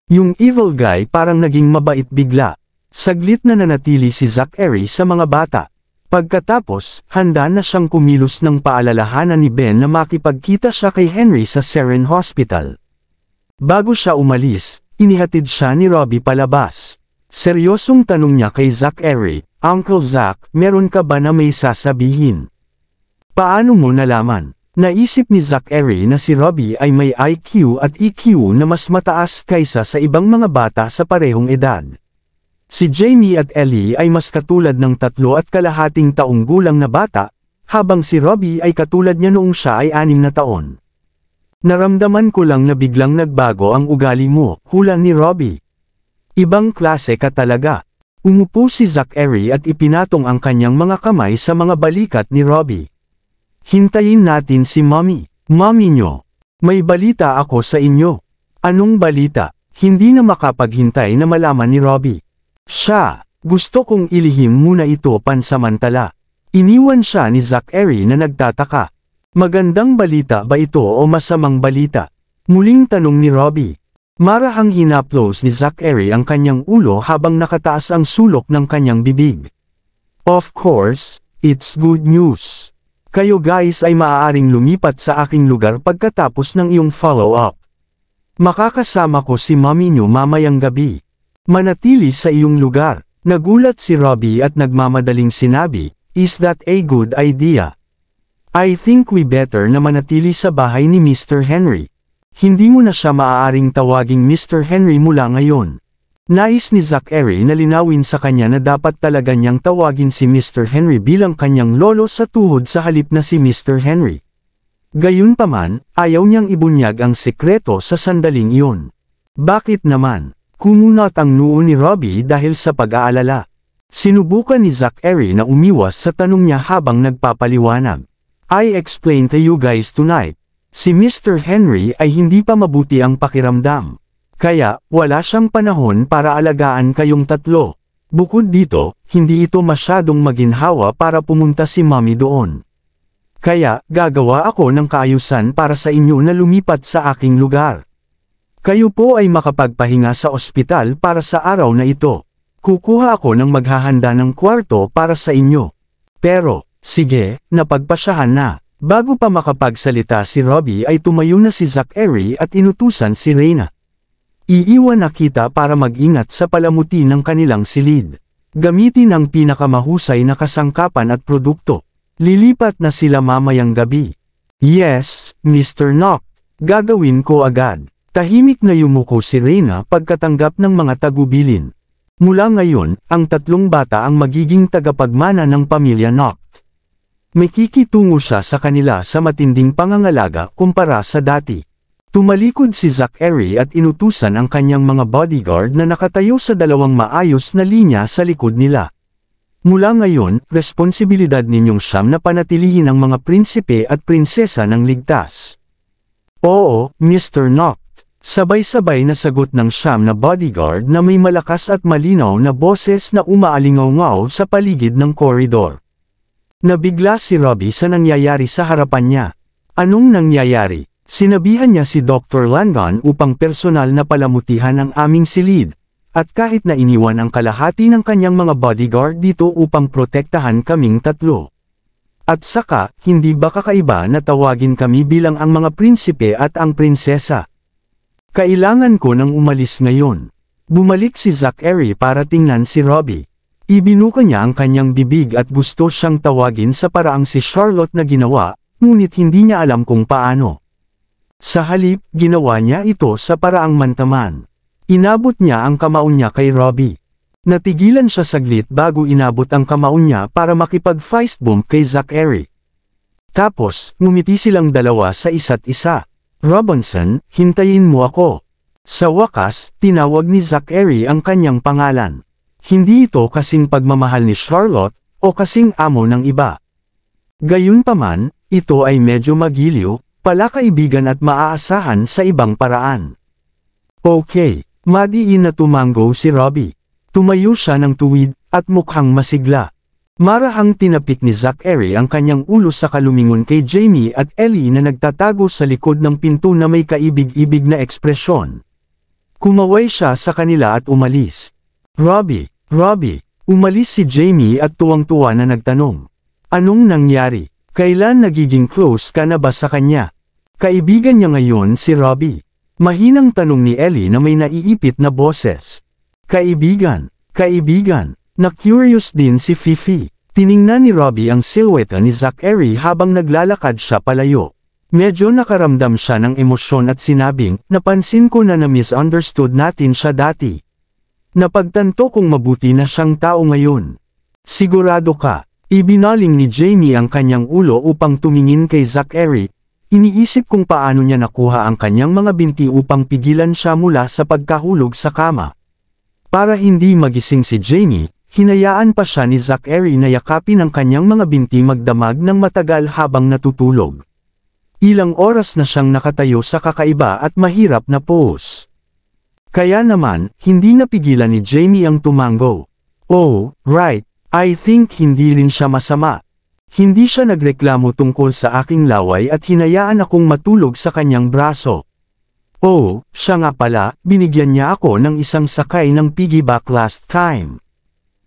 Yung evil guy parang naging mabait bigla. Saglit na nanatili si Zachary sa mga bata. Pagkatapos, handa na siyang kumilos ng paalalahanan ni Ben na makipagkita siya kay Henry sa Seren Hospital. Bago siya umalis, inihatid siya ni Robbie palabas. Seryosong tanong niya kay Zachary, Uncle Zach, meron ka ba na may sasabihin? Paano mo nalaman? Naisip ni Zachary na si Robbie ay may IQ at EQ na mas mataas kaysa sa ibang mga bata sa parehong edad. Si Jamie at Ellie ay mas katulad ng 3.5 taong gulang na bata, habang si Robbie ay katulad niya noong siya ay 6 na taon. Naramdaman ko lang na biglang nagbago ang ugali mo, hula ni Robbie. Ibang klase ka talaga. Umupo si Zachary at ipinatong ang kanyang mga kamay sa mga balikat ni Robbie. Hintayin natin si Mommy. Mommy nyo. May balita ako sa inyo. Anong balita? Hindi na makapaghintay na malaman ni Robbie. Siya, gusto kong ilihim muna ito pansamantala. Iniwan siya ni Zachary na nagtataka. Magandang balita ba ito o masamang balita? Muling tanong ni Robbie. Marahang hinaplos ni Zachary ang kanyang ulo habang nakataas ang sulok ng kanyang bibig. Of course, it's good news. Kayo guys ay maaaring lumipat sa aking lugar pagkatapos ng iyong follow-up. Makakasama ko si Mommy nyo mamayang gabi. Manatili sa iyong lugar. Nagulat si Robbie at nagmamadaling sinabi, is that a good idea? I think we better na manatili sa bahay ni Mr. Henry. Hindi mo na siya maaaring tawaging Mr. Henry mula ngayon. Nais ni Zachary na linawin sa kanya na dapat talaga niyang tawagin si Mr. Henry bilang kanyang lolo sa tuhod sa halip na si Mr. Henry. Gayunpaman, ayaw niyang ibunyag ang sekreto sa sandaling iyon. Bakit naman? Kumunat ang noo ni Robbie dahil sa pag-aalala. Sinubukan ni Zachary na umiwas sa tanong niya habang nagpapaliwanag. I explain to you guys tonight. Si Mr. Henry ay hindi pa mabuti ang pakiramdam. Kaya, wala siyang panahon para alagaan kayong tatlo. Bukod dito, hindi ito masyadong maginhawa para pumunta si Mommy doon. Kaya, gagawa ako ng kaayusan para sa inyo na lumipat sa aking lugar. Kayo po ay makapagpahinga sa ospital para sa araw na ito. Kukuha ako ng maghahanda ng kwarto para sa inyo. Pero, sige, napagpasyahan na. Bago pa makapagsalita si Robbie ay tumayo na si Zachary at inutusan si Reyna. Iiwan na kita para mag-ingat sa palamuti ng kanilang silid. Gamitin ang pinakamahusay na kasangkapan at produkto. Lilipat na sila mamayang gabi. Yes, Mr. Nock. Gagawin ko agad. Tahimik na yumuko si Reyna pagkatanggap ng mga tagubilin. Mula ngayon, ang 3 bata ang magiging tagapagmana ng pamilya Nock. Makikitungo siya sa kanila sa matinding pangangalaga kumpara sa dati. Tumalikod si Zachary at inutusan ang kanyang mga bodyguard na nakatayo sa 2 maayos na linya sa likod nila. Mula ngayon, responsibilidad ninyong siyam na panatilihin ang mga prinsipe at prinsesa ng ligtas. Oo, Mr. Nock. Sabay-sabay na sagot ng siyam na bodyguard na may malakas at malinaw na boses na umaalingaw-ngaw sa paligid ng koridor. Nabigla si Robbie sa nangyayari sa harapan niya. Anong nangyayari? Sinabihan niya si Dr. Langon upang personal na palamutihan ang aming silid, at kahit na iniwan ang kalahati ng kanyang mga bodyguard dito upang protektahan kaming tatlo. At saka, hindi ba kakaiba na tawagin kami bilang ang mga prinsipe at ang prinsesa? Kailangan ko nang umalis ngayon. Bumalik si Zachary para tingnan si Robbie. Ibinuka niya ang kanyang bibig at gusto siyang tawagin sa paraang si Charlotte na ginawa, ngunit hindi niya alam kung paano. Sa halip, ginawa niya ito sa paraang mantaman. Inabot niya ang kamao niya kay Robbie. Natigilan siya saglit bago inabot ang kamao niya para makipag-fist bump kay Zachary. Tapos, ngumiti silang dalawa sa isa't isa. "Robinson, hintayin mo ako." Sa wakas, tinawag ni Zachary ang kanyang pangalan. Hindi ito kasing pagmamahal ni Charlotte, o kasing amo ng iba. Gayunpaman, ito ay medyo magiliw, palakaibigan at maaasahan sa ibang paraan. Okay, madiin na tumango si Robbie. Tumayo siya ng tuwid, at mukhang masigla. Marahang tinapik ni Zachary ang kanyang ulo sa kalumingon kay Jamie at Ellie na nagtatago sa likod ng pinto na may kaibig-ibig na ekspresyon. Kumaway siya sa kanila at umalis. Robbie, umalis si Jamie at tuwang-tuwa na nagtanong. Anong nangyari? Kailan nagiging close ka na ba sa kanya? Kaibigan niya ngayon si Robbie. Mahinang tanong ni Ellie na may naiipit na boses. Kaibigan. Na-curious din si Fifi. Tiningnan ni Robbie ang silhouette ni Zachary habang naglalakad siya palayo. Medyo nakaramdam siya ng emosyon at sinabing, "Napansin ko na na-misunderstood natin siya dati. Napagtanto kong mabuti na siyang tao ngayon." "Sigurado ka?" Ibinaling ni Jamie ang kanyang ulo upang tumingin kay Zachary. Iniisip kung paano niya nakuha ang kanyang mga binti upang pigilan siya mula sa pagkahulog sa kama. Para hindi magising si Jamie, hinayaan pa siya ni Zachary na yakapin ang kanyang mga binti magdamag ng matagal habang natutulog. Ilang oras na siyang nakatayo sa kakaiba at mahirap na pose. Kaya naman, hindi napigilan ni Jamie ang tumango. "Oh, right, I think hindi rin siya masama." Hindi siya nagreklamo tungkol sa aking laway at hinayaan akong matulog sa kanyang braso. "Oh, siya nga pala, binigyan niya ako ng isang sakay ng piggyback last time."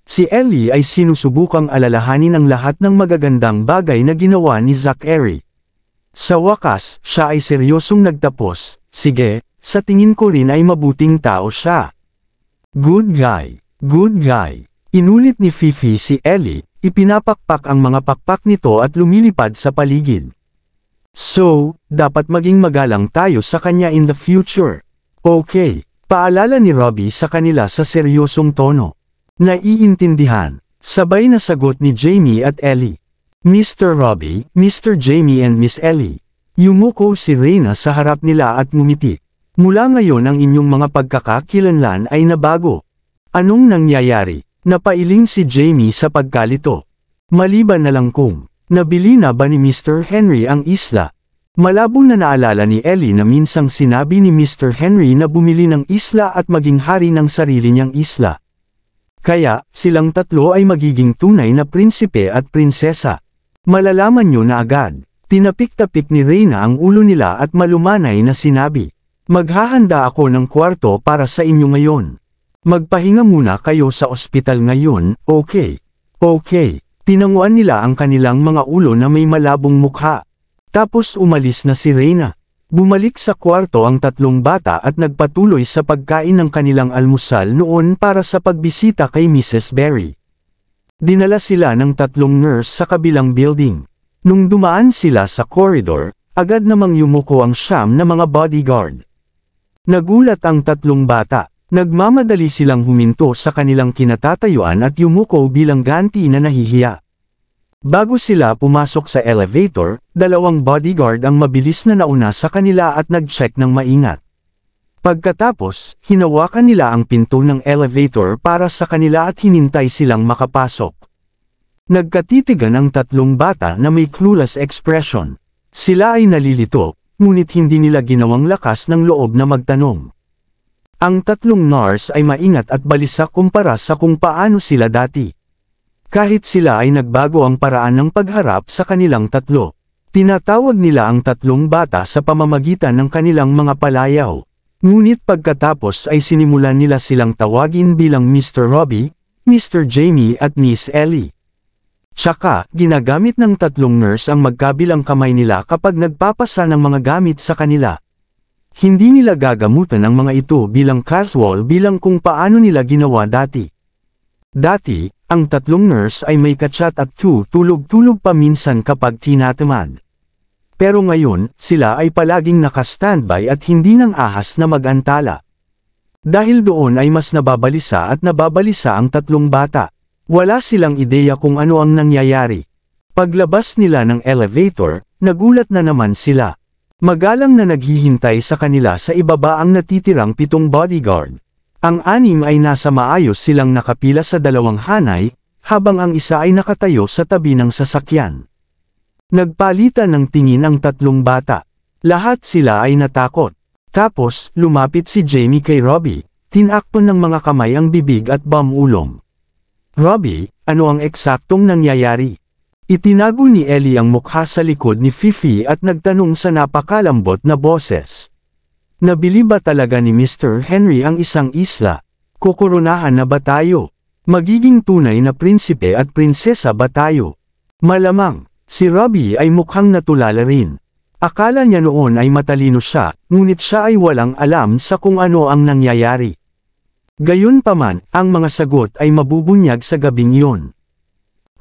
Si Ellie ay sinusubukang alalahanin ang lahat ng magagandang bagay na ginawa ni Zachary. Sa wakas, siya ay seryosong nagtapos, "Sige, sa tingin ko rin ay mabuting tao siya." Good guy. Inulit ni Fifi si Ellie, ipinapakpak ang mga pakpak nito at lumilipad sa paligid. "So, dapat maging magalang tayo sa kanya in the future." "Okay," paalala ni Robbie sa kanila sa seryosong tono. "Naiintindihan," sabay na sagot ni Jamie at Ellie. "Mr. Robbie, Mr. Jamie and Miss Ellie." Yumuko si Reyna sa harap nila at ngumiti. "Mula ngayon ang inyong mga pagkakakilanlan ay nabago." "Anong nangyayari?" Napailing si Jamie sa pagkalito. "Maliban na lang kung, nabili na ba ni Mr. Henry ang isla?" Malabo na naalala ni Ellie na minsang sinabi ni Mr. Henry na bumili ng isla at maging hari ng sarili niyang isla. Kaya, silang tatlo ay magiging tunay na prinsipe at prinsesa. "Malalaman niyo na agad." Tinapik-tapik ni Reyna ang ulo nila at malumanay na sinabi, "Maghahanda ako ng kwarto para sa inyo ngayon. Magpahinga muna kayo sa ospital ngayon, okay?" "Okay." Tinanguan nila ang kanilang mga ulo na may malabong mukha. Tapos umalis na si Reyna. Bumalik sa kwarto ang tatlong bata at nagpatuloy sa pagkain ng kanilang almusal noon para sa pagbisita kay Mrs. Berry. Dinala sila ng tatlong nurse sa kabilang building. Nung dumaan sila sa corridor, agad namang yumuko ang siyam na mga bodyguard. Nagulat ang tatlong bata. Nagmamadali silang huminto sa kanilang kinatatayuan at yumuko bilang ganti na nahihiya. Bago sila pumasok sa elevator, dalawang bodyguard ang mabilis na nauna sa kanila at nag-check ng maingat. Pagkatapos, hinawakan nila ang pinto ng elevator para sa kanila at hinintay silang makapasok. Nagkatitigan ang tatlong bata na may clueless expression. Sila ay nalilito, ngunit hindi nila ginawang lakas ng loob na magtanong. Ang tatlong nurse ay maingat at balisa kumpara sa kung paano sila dati. Kahit sila ay nagbago ang paraan ng pagharap sa kanilang tatlo. Tinatawag nila ang tatlong bata sa pamamagitan ng kanilang mga palayaw. Ngunit pagkatapos ay sinimulan nila silang tawagin bilang Mr. Robbie, Mr. Jamie at Miss Ellie. Tsaka, ginagamit ng tatlong nurse ang magkabilang kamay nila kapag nagpapasa ng mga gamit sa kanila. Hindi nila gagamutan ang mga ito bilang casual bilang kung paano nila ginawa dati. Dati, ang tatlong nurse ay may kachat at tulog-tulog pa minsan kapag tinatamad. Pero ngayon, sila ay palaging naka-standby at hindi nang ahas na mag-antala. Dahil doon ay mas nababalisa at nababalisa ang tatlong bata. Wala silang ideya kung ano ang nangyayari. Paglabas nila ng elevator, nagulat na naman sila. Magalang na naghihintay sa kanila sa ibaba ang natitirang 7 bodyguard. Ang 6 ay nasa maayos silang nakapila sa 2 hanay, habang ang isa ay nakatayo sa tabi ng sasakyan. Nagpalitan ng tingin ang 3 bata. Lahat sila ay natakot. Tapos, lumapit si Jamie kay Robbie, tinakpan ng mga kamay ang bibig at bamulong. Robbie, ano ang eksaktong nangyayari? Itinago ni Ellie ang mukha sa likod ni Fifi at nagtanong sa napakalambot na boses. Nabili ba talaga ni Mr. Henry ang isang isla? Kukoronahan na ba tayo? Magiging tunay na prinsipe at prinsesa ba tayo? Malamang, si Robbie ay mukhang natulala rin. Akala niya noon ay matalino siya, ngunit siya ay walang alam sa kung ano ang nangyayari. Gayunpaman, ang mga sagot ay mabubunyag sa gabing iyon.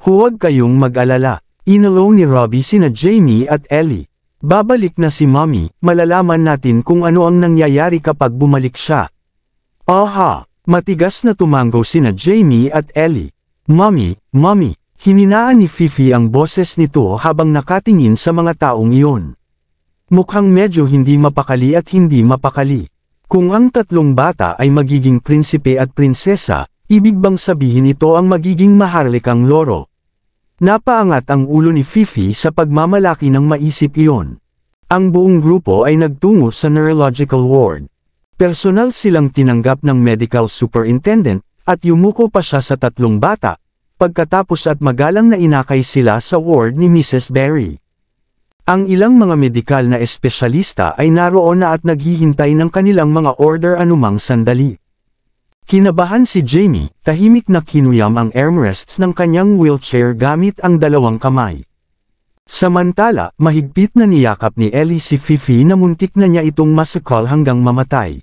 Huwag kayong mag-alala. Inalong ni Robbie sina Jamie at Ellie. Babalik na si Mommy, malalaman natin kung ano ang nangyayari kapag bumalik siya. Aha! Matigas na tumango sina Jamie at Ellie. Mommy, Mommy! Hininaan ni Fifi ang boses nito habang nakatingin sa mga taong iyon. Mukhang medyo hindi mapakali at hindi mapakali. Kung ang 3 bata ay magiging prinsipe at prinsesa, ibig bang sabihin ito ang magiging maharlikang loro? Napaangat ang ulo ni Fifi sa pagmamalaki ng maisip iyon. Ang buong grupo ay nagtungo sa neurological ward. Personal silang tinanggap ng medical superintendent, at yumuko pa siya sa 3 bata, pagkatapos at magalang na inakay sila sa ward ni Mrs. Berry. Ang ilang mga medikal na espesyalista ay naroon na at naghihintay ng kanilang mga order anumang sandali. Kinabahan si Jamie, tahimik na kinuyam ang armrests ng kanyang wheelchair gamit ang 2 kamay. Samantala, mahigpit na niyakap ni Ellie si Fifi na muntik na niya itong masakal hanggang mamatay.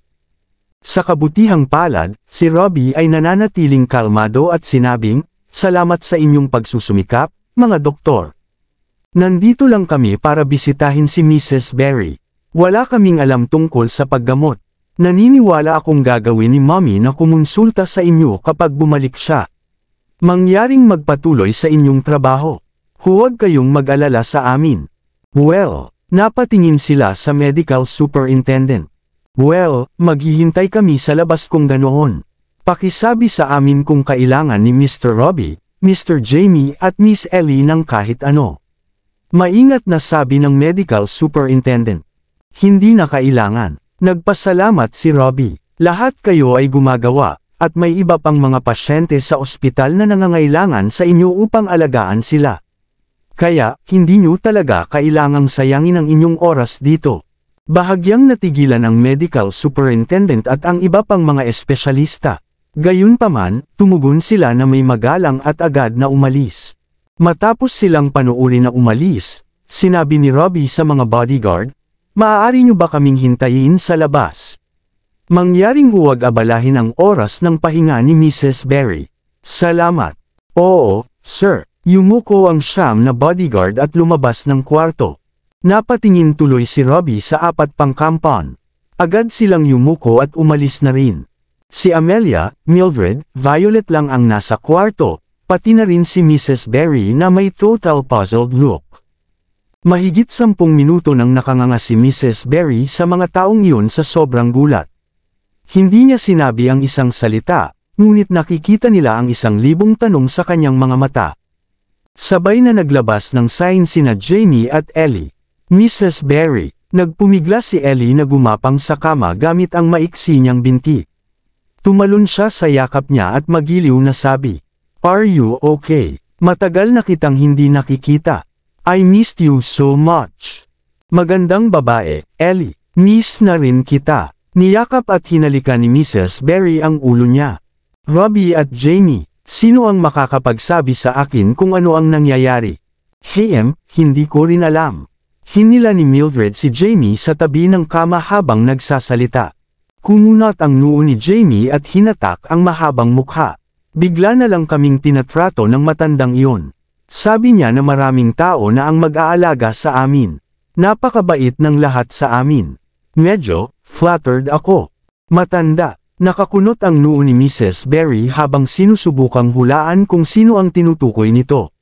Sa kabutihang palad, si Robbie ay nananatiling kalmado at sinabing, "Salamat sa inyong pagsusumikap, mga doktor. Nandito lang kami para bisitahin si Mrs. Berry. Wala kaming alam tungkol sa paggamot. Naniniwala akong gagawin ni Mommy na kumonsulta sa inyo kapag bumalik siya. Mangyaring magpatuloy sa inyong trabaho. Huwag kayong mag-alala sa amin." Well, napatingin sila sa medical superintendent. Well, maghihintay kami sa labas kung ganoon. Pakisabi sa amin kung kailangan ni Mr. Robbie, Mr. Jamie at Miss Ellie ng kahit ano. Maingat na sabi ng medical superintendent. Hindi na kailangan. Nagpasalamat si Robbie. Lahat kayo ay gumagawa, at may iba pang mga pasyente sa ospital na nangangailangan sa inyo upang alagaan sila. Kaya, hindi nyo talaga kailangang sayangin ang inyong oras dito. Bahagyang natigilan ang medical superintendent at ang iba pang mga espesyalista. Gayunpaman, tumugon sila na may magalang at agad na umalis. Matapos silang panuuri na umalis, sinabi ni Robbie sa mga bodyguard, "Maaari nyo ba kaming hintayin sa labas? Mangyaring huwag abalahin ang oras ng pahinga ni Mrs. Berry." "Salamat." "Oo, sir." Yumuko ang siyam na bodyguard at lumabas ng kwarto. Napatingin tuloy si Robbie sa 4 pang compound. Agad silang yumuko at umalis na rin. Si Amelia, Mildred, Violet lang ang nasa kwarto, pati na rin si Mrs. Berry na may total puzzled look. Mahigit 10 minuto nang nakanganga si Mrs. Berry sa mga taong iyon sa sobrang gulat. Hindi niya sinabi ang isang salita, ngunit nakikita nila ang 1,000 tanong sa kanyang mga mata. Sabay na naglabas ng sign sina Jamie at Ellie. "Mrs. Berry." Nagpumigla si Ellie na gumapang sa kama gamit ang maiksi niyang binti. Tumalon siya sa yakap niya at magiliw na sabi, Are you okay? Matagal na kitang hindi nakikita. I missed you so much. Magandang babae, Ellie. Miss na rin kita. Niyakap at hinalikan ni Mrs. Berry ang ulo niya. Robbie at Jamie, sino ang makakapagsabi sa akin kung ano ang nangyayari? Hindi ko rin alam. Hinila ni Mildred si Jamie sa tabi ng kama habang nagsasalita. Kumunat ang noo ni Jamie at hinatak ang mahabang mukha. Bigla na lang kaming tinatrato ng matandang iyon. Sabi niya na maraming tao na ang mag-aalaga sa amin. Napakabait ng lahat sa amin. Medyo flattered ako. Matanda, nakakunot ang noo ni Mrs. Berry habang sinusubukang hulaan kung sino ang tinutukoy nito.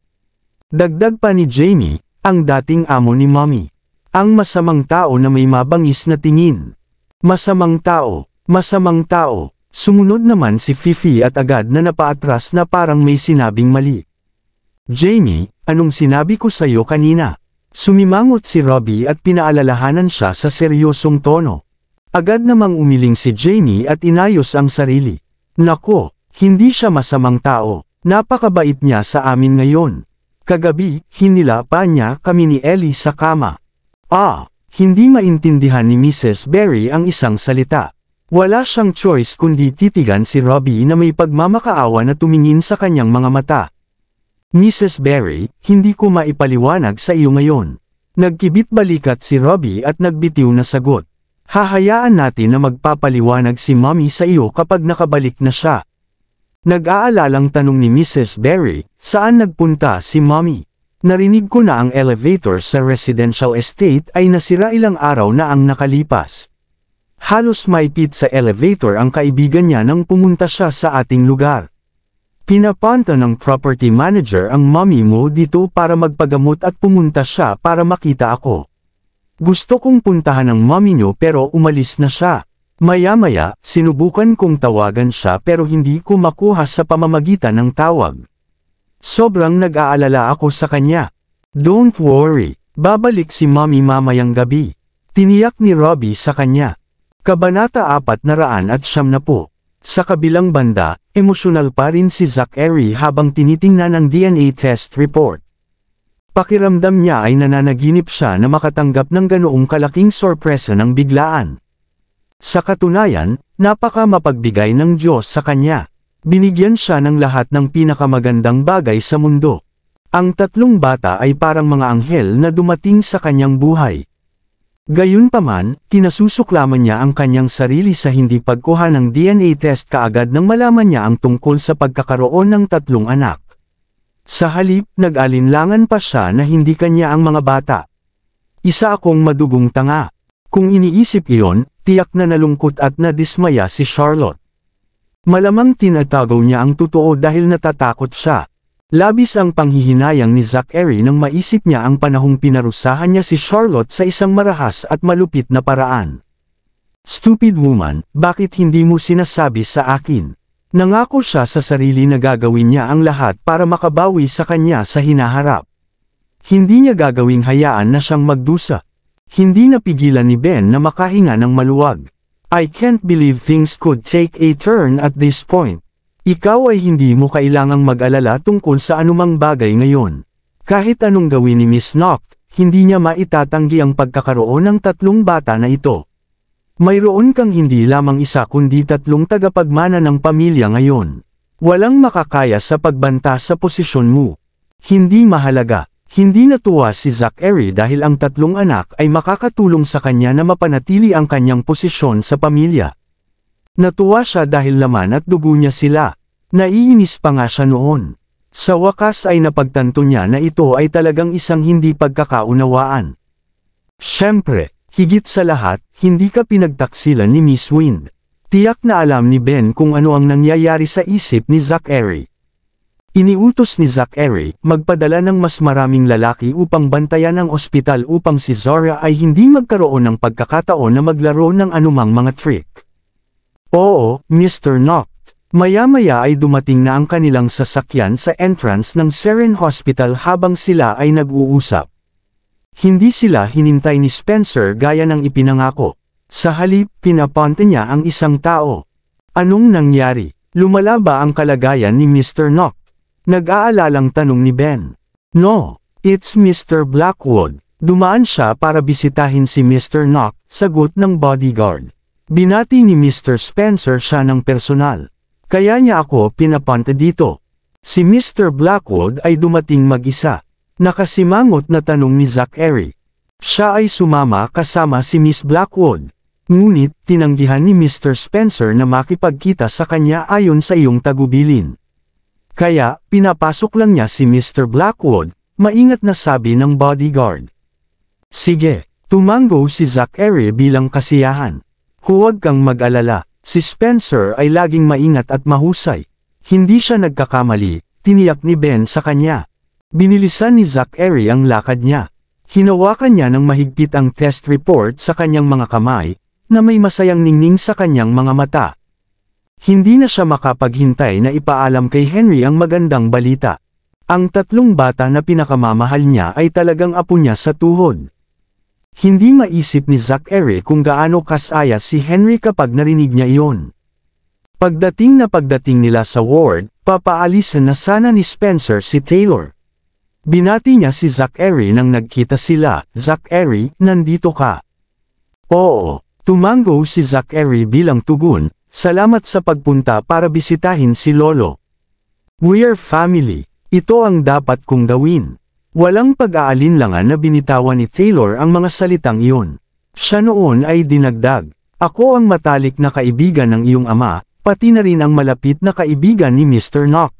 Dagdag pa ni Jamie, ang dating amo ni Mommy. Ang masamang tao na may mabangis na tingin. Masamang tao, masamang tao. Sumunod naman si Fifi at agad na napaatras na parang may sinabing mali. Jamie, anong sinabi ko sa'yo kanina? Sumimangot si Robbie at pinaalalahanan siya sa seryosong tono. Agad namang umiling si Jamie at inayos ang sarili. Nako, hindi siya masamang tao. Napakabait niya sa amin ngayon. Kagabi, hinila pa niya kami ni Ellie sa kama. Hindi maintindihan ni Mrs. Berry ang isang salita. Wala siyang choice kundi titigan si Robbie na may pagmamakaawa na tumingin sa kanyang mga mata. Mrs. Berry, hindi ko maipaliwanag sa iyo ngayon. Nagkibit balikat si Robbie at nagbitiw na sagot. Hahayaan natin na magpapaliwanag si Mommy sa iyo kapag nakabalik na siya. Nag-aalalang tanong ni Mrs. Berry, saan nagpunta si Mommy? Narinig ko na ang elevator sa residential estate ay nasira ilang araw na ang nakalipas. Halos maipit sa elevator ang kaibigan niya nang pumunta siya sa ating lugar. Pinapunta ng property manager ang mommy mo dito para magpagamot at pumunta siya para makita ako. Gusto kong puntahan ang mommy niyo pero umalis na siya. Maya-maya, sinubukan kong tawagan siya pero hindi ko makuha sa pamamagitan ng tawag. Sobrang nag-aalala ako sa kanya. Don't worry, babalik si mommy mamayang gabi. Tiniyak ni Robbie sa kanya. Kabanata 490. Sa kabilang banda, emosyonal pa rin si Zachary habang tinitingnan ang DNA test report. Pakiramdam niya ay nananaginip siya na makatanggap ng ganoong kalaking sorpresa ng biglaan. Sa katunayan, napaka mapagbigay ng Diyos sa kanya. Binigyan siya ng lahat ng pinakamagandang bagay sa mundo. Ang tatlong bata ay parang mga anghel na dumating sa kanyang buhay. Gayunpaman, kinasusuklaman niya ang kanyang sarili sa hindi pagkuha ng DNA test kaagad nang malaman niya ang tungkol sa pagkakaroon ng tatlong anak. Sa halip, nag-alinlangan pa siya na hindi kanya ang mga bata. Isa akong madugong tanga. Kung iniisip iyon, tiyak na nalungkot at nadismaya si Charlotte. Malamang tinatago niya ang totoo dahil natatakot siya. Labis ang panghihinayang ni Zachary nang maisip niya ang panahong pinarusahan niya si Charlotte sa isang marahas at malupit na paraan. Stupid woman, bakit hindi mo sinasabi sa akin? Nangako siya sa sarili na gagawin niya ang lahat para makabawi sa kanya sa hinaharap. Hindi niya gagawing hayaan na siyang magdusa. Hindi napigilan ni Ben na makahinga ng maluwag. I can't believe things could take a turn at this point. Ikaw ay hindi mo kailangang mag-alala tungkol sa anumang bagay ngayon. Kahit anong gawin ni Miss Noct, hindi niya maitatanggi ang pagkakaroon ng tatlong bata na ito. Mayroon kang hindi lamang isa kundi tatlong tagapagmana ng pamilya ngayon. Walang makakaya sa pagbanta sa posisyon mo. Hindi mahalaga. Hindi natuwa si Zachary dahil ang tatlong anak ay makakatulong sa kanya na mapanatili ang kanyang posisyon sa pamilya. Natuwa siya dahil laman at dugo niya sila. Naiinis pa nga siya noon. Sa wakas ay napagtanto niya na ito ay talagang isang hindi pagkakaunawaan. Siyempre, higit sa lahat, hindi ka pinagtaksilan ni Miss Wind. Tiyak na alam ni Ben kung ano ang nangyayari sa isip ni Zachary. Iniutos ni Zachary, magpadala ng mas maraming lalaki upang bantayan ang ospital upang si Zora ay hindi magkaroon ng pagkakataon na maglaro ng anumang mga trick. Oo, Mr. Noct. Maya-maya ay dumating na ang kanilang sasakyan sa entrance ng Seren Hospital habang sila ay nag-uusap. Hindi sila hinintay ni Spencer gaya ng ipinangako. Sa halip, pinapunta niya ang isang tao. Anong nangyari? Lumala ba ang kalagayan ni Mr. Noct? Nag-aalalang tanong ni Ben. No, it's Mr. Blackwood. Dumaan siya para bisitahin si Mr. Knock, sagot ng bodyguard. Binati ni Mr. Spencer siya ng personal. Kaya niya ako pinapunta dito. Si Mr. Blackwood ay dumating mag-isa. Nakasimangot na tanong ni Zachary. Siya ay sumama kasama si Miss Blackwood. Ngunit, tinanggihan ni Mr. Spencer na makipagkita sa kanya ayon sa iyong tagubilin. Kaya, pinapasok lang niya si Mr. Blackwood, maingat na sabi ng bodyguard. Sige, tumango si Zachary bilang kasiyahan. Huwag kang mag-alala, si Spencer ay laging maingat at mahusay. Hindi siya nagkakamali, tiniyak ni Ben sa kanya. Binilisan ni Zachary ang lakad niya. Hinawakan niya ng mahigpit ang test report sa kanyang mga kamay, na may masayang ningning sa kanyang mga mata. Hindi na siya makapaghintay na ipaalam kay Henry ang magandang balita. Ang tatlong bata na pinakamamahal niya ay talagang apo niya sa tuhod. Hindi maisip ni Zachary kung gaano kasaya si Henry kapag narinig niya iyon. Pagdating nila sa ward, papaalisan na sana ni Spencer si Taylor. Binati niya si Zachary nang nagkita sila. Zachary, nandito ka. Oo, tumango si Zachary bilang tugon. Salamat sa pagpunta para bisitahin si Lolo. We're family. Ito ang dapat kong gawin. Walang pag-aalinlangan na binitawan ni Taylor ang mga salitang iyon. Siya noon ay dinagdag. Ako ang matalik na kaibigan ng iyong ama, pati na rin ang malapit na kaibigan ni Mr. Knock.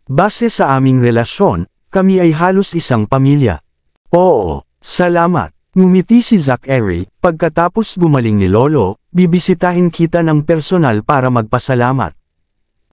Base sa aming relasyon, kami ay halos isang pamilya. Oo, salamat. Ngumiti si Zachary, pagkatapos gumaling ni Lolo, bibisitahin kita ng personal para magpasalamat.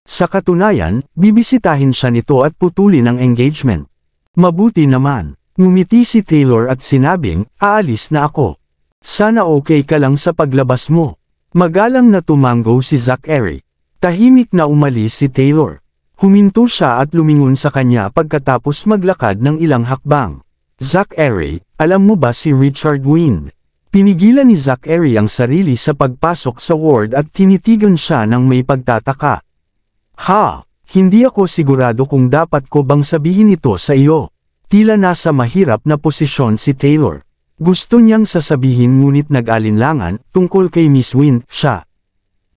Sa katunayan, bibisitahin siya nito at putulin ang engagement. Mabuti naman. Ngumiti si Taylor at sinabing, aalis na ako. Sana okay ka lang sa paglabas mo. Magalang na tumango si Zachary. Tahimik na umalis si Taylor. Huminto siya at lumingon sa kanya pagkatapos maglakad ng ilang hakbang. Zachary, alam mo ba si Richard Wind? Pinigilan ni Zachary ang sarili sa pagpasok sa ward at tinitigan siya ng may pagtataka. Ha, hindi ako sigurado kung dapat ko bang sabihin ito sa iyo. Tila nasa mahirap na posisyon si Taylor. Gusto niyang sasabihin ngunit nag-alinlangan tungkol kay Miss Wind, siya.